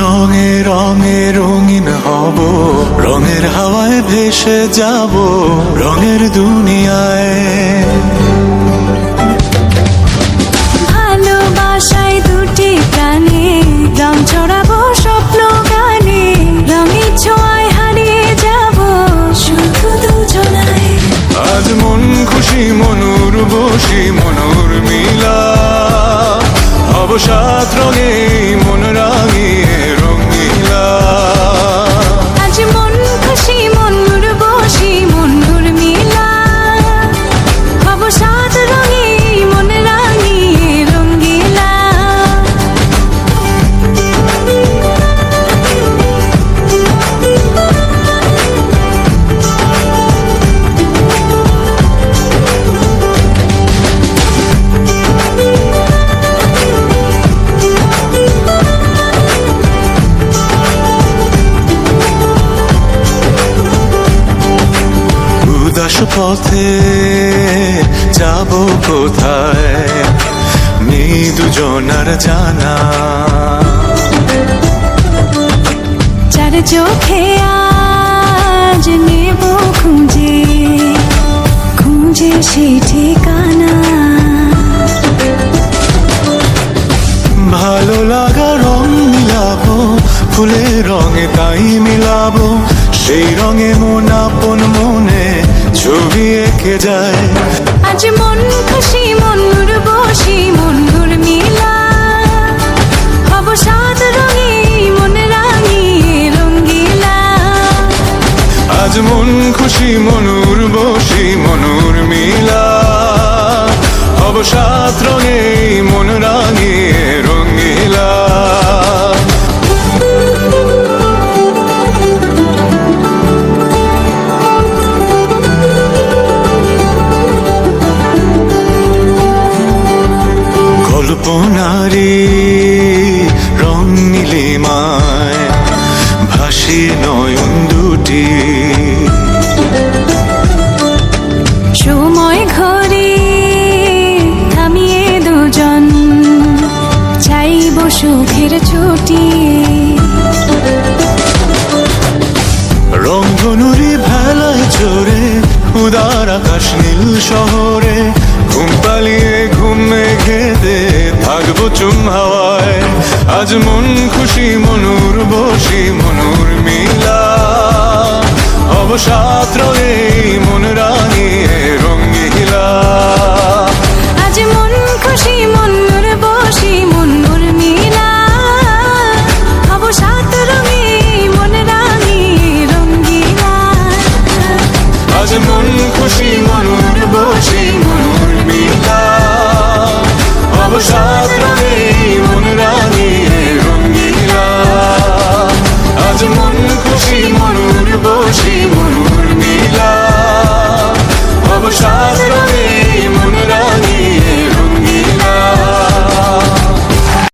রঙে রঙে রঙিন হব, রঙের হাওয়ায় ভেসে যাব রঙের দুনিয়ায়। ভালোবাসায় দুটি প্রাণে রং ছড়াবো স্বপ্ন গানে, রঙের ছোঁয়ায় হারিয়ে যাব শুধু দুজনায়। আজ মন খুশি মনুর বসি মনুর মিলা, অবসাদ রঙে মন রাঙিয়ে রঙিলা। আজ মন খুশি মনুর বসি মনুর মিলা, অবসাদ রঙে মন রাঙিয়ে রঙিলা। উদাস পথে যাব কোথায় নেই দুজনার জানা, চার চোখে আজ নেব খুঁজে খুঁজে সে ঠিকানা। ভালো লাগা রং মিলাবো ফুলের রঙে তাই মিলাবো, সেই রঙে মন আপন মনে ছবি এঁকে যায়। আজ মন খুশি মনুর বসি মনুর মিলা, অবসাদ রঙে মন রাঙিয়ে রঙিলা। আজ মন খুশি মনুর বসি মনুর মিলা, অবসাদ রঙে মন রাঙিয়ে রঙিলা। কল্পনারি রং নীলিমায় ভাসি নয়ন দুটি, সময় ঘরে থামিয়ে দুজন চাইব সুখের ছুটি। রংধনুরি ভেলায় চড়ে উদার আকাশ নীল শহরে, ঘুম পালিয়ে ঘুম মেঘেতে থাকবো চুম হাওয়ায়। আজ মন খুশি মনুর বসি মনুর মিলা, অবসাদ রঙে